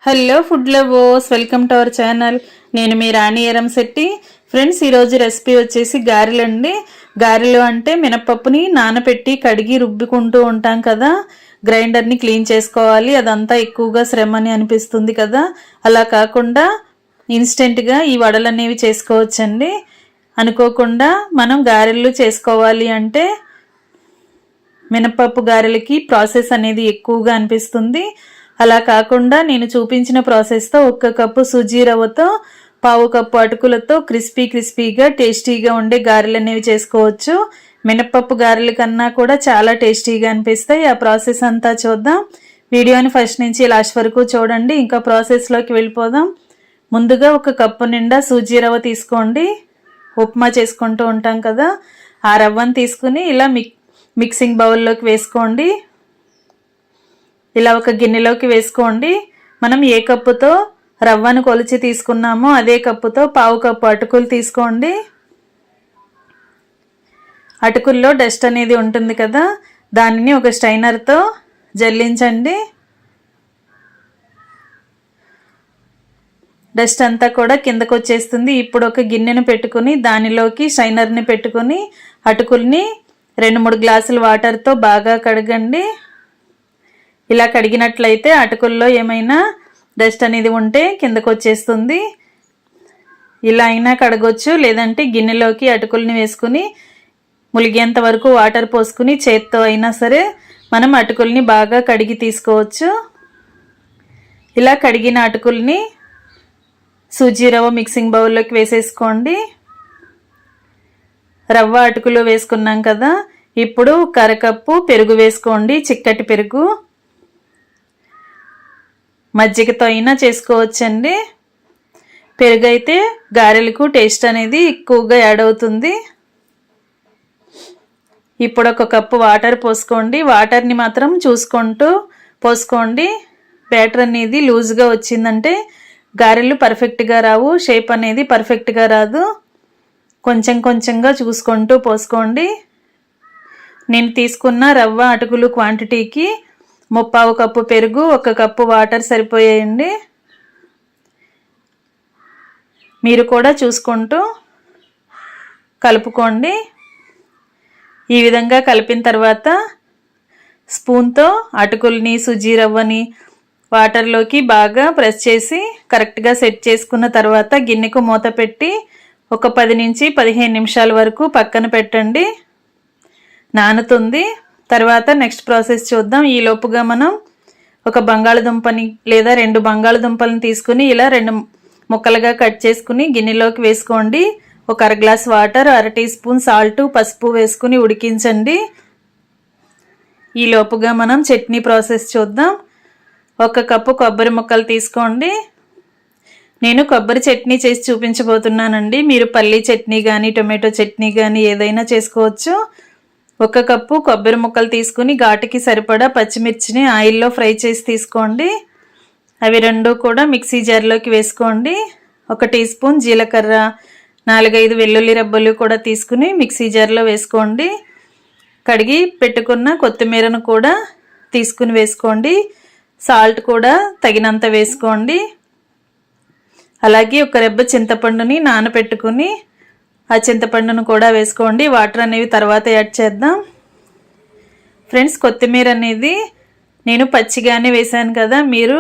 Hello food lovers, welcome to our channel. నేను మీ రాణి Eramsetti. Friends, ఈరోజు recipe వచ్చేసి గారెలు అండి. గారెలు అంటే మినపప్పుని నానబెట్టి కడిగి రుబ్బుకుంటూ ఉంటాం కదా, గ్రైండర్ని క్లీన్ చేసుకోవాలి, అదంతా ఎక్కువగా శ్రమ అని అనిపిస్తుంది కదా. అలా కాకుండా ఇన్స్టెంట్గా ఈ వడలు అనేవి చేసుకోవచ్చండి. అనుకోకుండా మనం గారెలు చేసుకోవాలి అంటే మినపప్పు గారెలకి ప్రాసెస్ అనేది ఎక్కువగా అనిపిస్తుంది. అలా కాకుండా నేను చూపించిన ప్రాసెస్తో 1 కప్పు సూజీ రవ్వతో 1/2 కప్పు అటుకులతో క్రిస్పీగా టేస్టీగా ఉండే గారెలు అనేవి చేసుకోవచ్చు. మినపప్పు గారెల కన్నా కూడా చాలా టేస్టీగా అనిపిస్తాయి. ఆ ప్రాసెస్ అంతా చూద్దాం. వీడియోని ఫస్ట్ నుంచి లాస్ట్ వరకు చూడండి. ఇంకా ప్రాసెస్లోకి వెళ్ళిపోదాం. ముందుగా 1 కప్పు నిండా సూజీ రవ్వ తీసుకోండి. ఉప్మా చేసుకుంటూ ఉంటాం కదా, ఆ రవ్వను తీసుకుని ఇలా మిక్సింగ్ బౌల్లోకి వేసుకోండి. ఇలా ఒక గిన్నెలోకి వేసుకోండి. మనం ఏ కప్పుతో రవ్వను కొలిచి తీసుకున్నామో అదే కప్పుతో 1/2 కప్పు అటుకులు తీసుకోండి. అటుకుల్లో డస్ట్ అనేది ఉంటుంది కదా, దానిని ఒక స్ట్రైనర్తో జల్లించండి. డస్ట్ అంతా కూడా కిందకు వచ్చేస్తుంది. ఇప్పుడు ఒక గిన్నెను పెట్టుకుని దానిలోకి స్ట్రైనర్ని పెట్టుకుని అటుకుల్ని 2-3 గ్లాసుల వాటర్తో బాగా కడగండి. ఇలా కడిగినట్లయితే అటుకుల్లో ఏమైనా డస్ట్ అనేది ఉంటే కిందకు వచ్చేస్తుంది. ఇలా అయినా కడగొచ్చు, లేదంటే గిన్నెలోకి అటుకుల్ని వేసుకుని ములిగేంత వరకు వాటర్ పోసుకుని చేత్తో అయినా సరే మనం అటుకుల్ని బాగా కడిగి తీసుకోవచ్చు. ఇలా కడిగిన అటుకుల్ని సూజీ రవ్వ మిక్సింగ్ బౌల్లోకి వేసేసుకోండి. రవ్వ అటుకులు వేసుకున్నాం కదా, ఇప్పుడు 1/2 కప్పు పెరుగు వేసుకోండి. చిక్కటి పెరుగు, మజ్జిగతో అయినా చేసుకోవచ్చండి. పెరుగు అయితే గారెలకు టేస్ట్ అనేది ఎక్కువగా యాడ్ అవుతుంది. ఇప్పుడు 1 కప్పు వాటర్ పోసుకోండి. వాటర్ని మాత్రం చూసుకుంటూ పోసుకోండి. బ్యాటర్ అనేది లూజ్గా వచ్చిందంటే గారెలు పర్ఫెక్ట్గా రావు, షేప్ అనేది పర్ఫెక్ట్గా రాదు. కొంచెంగా చూసుకుంటూ పోసుకోండి. నేను తీసుకున్న రవ్వ అటుకులు క్వాంటిటీకి 1/2 కప్పు పెరుగు, 1 కప్పు వాటర్ సరిపోయాయండి. మీరు కూడా చూసుకుంటూ కలుపుకోండి. ఈ విధంగా కలిపిన తర్వాత స్పూన్తో అటుకుల్ని సూజీ రవ్వని వాటర్లోకి బాగా ప్రెస్ చేసి కరెక్ట్గా సెట్ చేసుకున్న తర్వాత గిన్నెకు మూత పెట్టి ఒక 10 నుంచి 15 నిమిషాల వరకు పక్కన పెట్టండి. నానుతుంది. తర్వాత నెక్స్ట్ ప్రాసెస్ చూద్దాం. ఈ లోపుగా మనం ఒక బంగాళదుంపని లేదా 2 బంగాళదుంపలను తీసుకుని ఇలా 2 ముక్కలుగా కట్ చేసుకుని గిన్నెలోకి వేసుకోండి. ఒక 1/2 glass water, 1/2 teaspoon salt, పసుపు వేసుకుని ఉడికించండి. ఈ లోపుగా మనం చట్నీ ప్రాసెస్ చూద్దాం. 1 కప్పు కొబ్బరి ముక్కలు తీసుకోండి. నేను కొబ్బరి చట్నీ చేసి చూపించబోతున్నానండి. మీరు పల్లీ చట్నీ కానీ టొమాటో చట్నీ కానీ ఏదైనా చేసుకోవచ్చు. 1 కప్పు కొబ్బరి ముక్కలు తీసుకుని ఘాటుకి సరిపడా పచ్చిమిర్చిని ఆయిల్లో ఫ్రై చేసి తీసుకోండి. అవి 2 కూడా మిక్సీ జార్లోకి వేసుకోండి. 1 టీ స్పూన్ జీలకర్ర, 4-5 వెల్లుల్లి రెబ్బలు కూడా తీసుకుని మిక్సీ జార్లో వేసుకోండి. కడిగి పెట్టుకున్న కొత్తిమీరను కూడా తీసుకుని వేసుకోండి. సాల్ట్ కూడా తగినంత వేసుకోండి. అలాగే 1 రెబ్బ చింతపండుని నానబెట్టుకుని ఆ చింతపండును కూడా వేసుకోండి. వాటర్ అనేవి తర్వాత యాడ్ చేద్దాం. ఫ్రెండ్స్, కొత్తిమీర అనేది నేను పచ్చిగానే వేసాను కదా, మీరు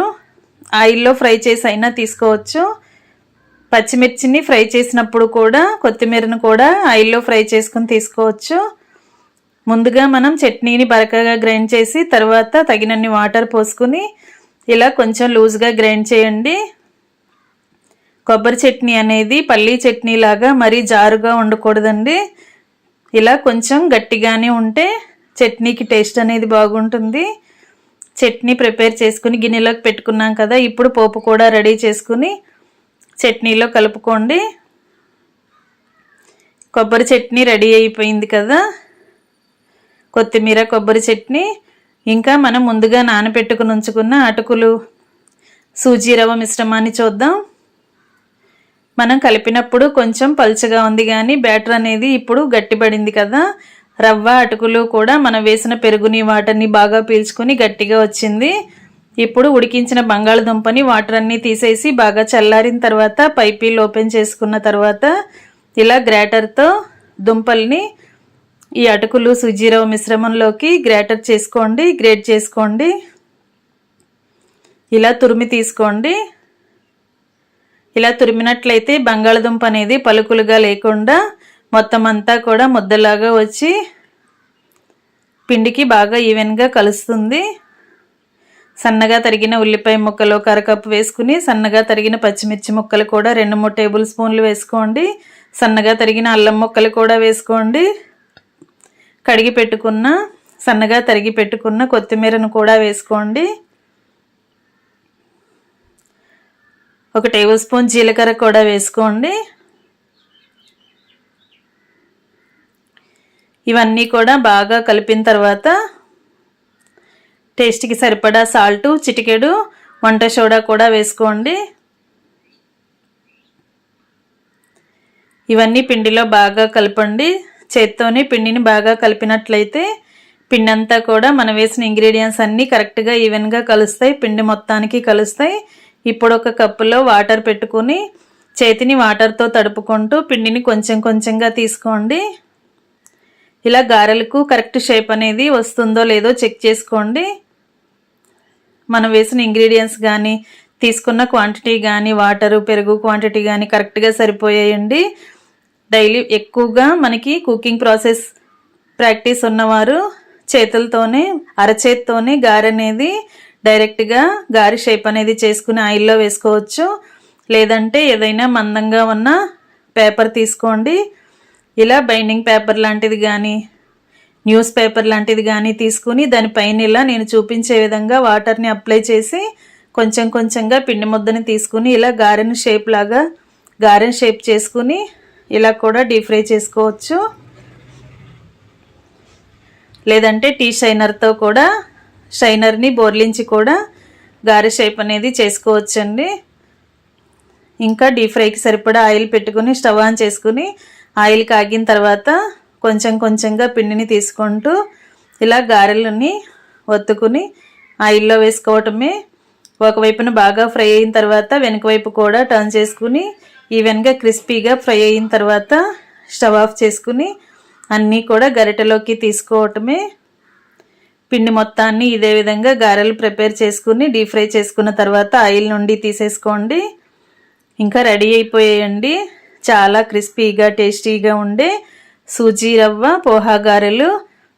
ఆయిల్లో ఫ్రై చేసి అయినా తీసుకోవచ్చు. పచ్చిమిర్చిని ఫ్రై చేసినప్పుడు కూడా కొత్తిమీరను కూడా ఆయిల్లో ఫ్రై చేసుకుని తీసుకోవచ్చు. ముందుగా మనం చట్నీని బరకగా గ్రైండ్ చేసి తర్వాత తగినన్ని వాటర్ పోసుకుని ఇలా కొంచెం లూజ్గా గ్రైండ్ చేయండి. కొబ్బరి చట్నీ అనేది పల్లీ చట్నీ లాగా మరీ జారుగా ఉండకూడదండి. ఇలా కొంచెం గట్టిగానే ఉంటే చట్నీకి టేస్ట్ అనేది బాగుంటుంది. చట్నీ ప్రిపేర్ చేసుకుని గిన్నెలోకి పెట్టుకున్నాం కదా, ఇప్పుడు పోపు కూడా రెడీ చేసుకుని చట్నీలో కలుపుకోండి. కొబ్బరి చట్నీ రెడీ అయిపోయింది కదా, కొత్తిమీర కొబ్బరి చట్నీ. ఇంకా మనం ముందుగా నానబెట్టుకుని ఉంచుకున్న అటుకులు సూజీ రవ్వ మిశ్రమాన్ని చూద్దాం. మనం కలిపినప్పుడు కొంచెం పలుచగా ఉంది, కానీ బ్యాటర్ అనేది ఇప్పుడు గట్టిపడింది కదా. రవ్వ అటుకులు కూడా మనం వేసిన పెరుగుని వాటర్ని బాగా పీల్చుకొని గట్టిగా వచ్చింది. ఇప్పుడు ఉడికించిన బంగాళదుంపని వాటర్ అన్నీ తీసేసి బాగా చల్లారిన తర్వాత పైపీల్ ఓపెన్ చేసుకున్న తర్వాత ఇలా గ్రేటర్తో దుంపల్ని ఈ అటుకులు సుజీ రవ్వ మిశ్రమంలోకి గ్రేట్ చేసుకోండి. ఇలా తురిమి తీసుకోండి. ఇలా తురిమినట్లయితే బంగాళదుంప అనేది పలుకులుగా లేకుండా మొత్తం అంతా కూడా ముద్దలాగా వచ్చి పిండికి బాగా ఈవెన్గా కలుస్తుంది. సన్నగా తరిగిన ఉల్లిపాయ ముక్కలు 1/2 కప్పు వేసుకుని సన్నగా తరిగిన పచ్చిమిర్చి ముక్కలు కూడా 2-3 టేబుల్ స్పూన్లు వేసుకోండి. సన్నగా తరిగిన అల్లం ముక్కలు కూడా వేసుకోండి. సన్నగా తరిగి పెట్టుకున్న కొత్తిమీరను కూడా వేసుకోండి. 1 టేబుల్ స్పూన్ జీలకర్ర కూడా వేసుకోండి. ఇవన్నీ కూడా బాగా కలిపిన తర్వాత టేస్ట్కి సరిపడా సాల్ట్, చిటికెడు వంట సోడా కూడా వేసుకోండి. ఇవన్నీ పిండిలో బాగా కలపండి. చేత్తోనే పిండిని బాగా కలిపినట్లయితే పిండి అంతా కూడా మనం వేసిన ఇంగ్రీడియంట్స్ అన్నీ కరెక్ట్గా ఈవెన్గా కలుస్తాయి, పిండి మొత్తానికి కలుస్తాయి. ఇప్పుడు 1 కప్పులో వాటర్ పెట్టుకుని చేతిని వాటర్తో తడుపుకుంటూ పిండిని కొంచెం కొంచెంగా తీసుకోండి. ఇలా గారెలకు కరెక్ట్ షేప్ అనేది వస్తుందో లేదో చెక్ చేసుకోండి. మనం వేసిన ఇంగ్రీడియంట్స్ కానీ తీసుకున్న క్వాంటిటీ కానీ వాటరు పెరుగు క్వాంటిటీ కానీ కరెక్ట్గా సరిపోయాయండి. డైలీ ఎక్కువగా మనకి కుకింగ్ ప్రాసెస్ ప్రాక్టీస్ ఉన్నవారు చేతులతోనే అరచేత్తోనే గారె అనేది డైరెక్ట్గా గారె షేప్ అనేది చేసుకుని ఆయిల్లో వేసుకోవచ్చు. లేదంటే ఏదైనా మందంగా ఉన్న పేపర్ తీసుకోండి. ఇలా బైండింగ్ పేపర్ లాంటిది కానీ న్యూస్ పేపర్ లాంటిది కానీ తీసుకుని దానిపైన ఇలా నేను చూపించే విధంగా వాటర్ని అప్లై చేసి కొంచెం కొంచెంగా పిండి ముద్దని తీసుకుని ఇలా గారెన్ షేప్ చేసుకుని ఇలా కూడా డీప్ ఫ్రై చేసుకోవచ్చు. లేదంటే టీ షైనర్తో కూడా షైనర్ని బోర్లించి కూడా గారె షేప్ అనేది చేసుకోవచ్చండి. ఇంకా డీప్ ఫ్రైకి సరిపడా ఆయిల్ పెట్టుకుని స్టవ్ ఆన్ చేసుకుని ఆయిల్ కాగిన తర్వాత కొంచెం కొంచెంగా పిండిని తీసుకుంటూ ఇలా గారెలని ఒత్తుకుని ఆయిల్లో వేసుకోవటమే. ఒకవైపున బాగా ఫ్రై అయిన తర్వాత వెనుక వైపు కూడా టర్న్ చేసుకుని ఈవెన్గా క్రిస్పీగా ఫ్రై అయిన తర్వాత స్టవ్ ఆఫ్ చేసుకుని అన్నీ కూడా గరిటెలోకి తీసుకోవటమే. పిండి మొత్తాన్ని ఇదే విధంగా గారెలు ప్రిపేర్ చేసుకుని డీప్ ఫ్రై చేసుకున్న తర్వాత ఆయిల్ నుండి తీసేసుకోండి. ఇంకా రెడీ అయిపోయాయండి చాలా క్రిస్పీగా టేస్టీగా ఉండే సూజీ రవ్వ పోహా గారెలు.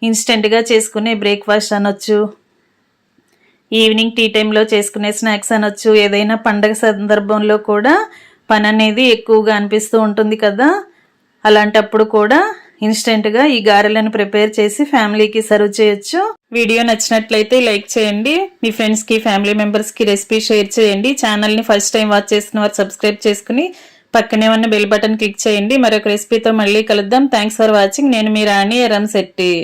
ఇన్స్టెంట్గా చేసుకునే బ్రేక్ఫాస్ట్ అనొచ్చు, ఈవినింగ్ టీ టైంలో చేసుకునే స్నాక్స్ అనొచ్చు. ఏదైనా పండగ సందర్భంలో కూడా పని అనేది ఎక్కువగా అనిపిస్తూ ఉంటుంది కదా, అలాంటప్పుడు కూడా ఇన్స్టెంట్గా ఈ గారెలను ప్రిపేర్ చేసి ఫ్యామిలీకి సర్వ్ చేయొచ్చు. వీడియో నచ్చినట్లయితే లైక్ చేయండి. మీ ఫ్రెండ్స్కి ఫ్యామిలీ మెంబర్స్కి రెసిపీ షేర్ చేయండి. ఛానల్ని ఫస్ట్ టైం వాచ్ చేస్తున్న వారు సబ్స్క్రైబ్ చేసుకుని పక్కనే ఉన్న బెల్ బటన్ క్లిక్ చేయండి. మరొక రెసిపీతో మళ్ళీ కలుద్దాం. Thanks for watching. నేను మీ రాణి ఎరంశెట్టి.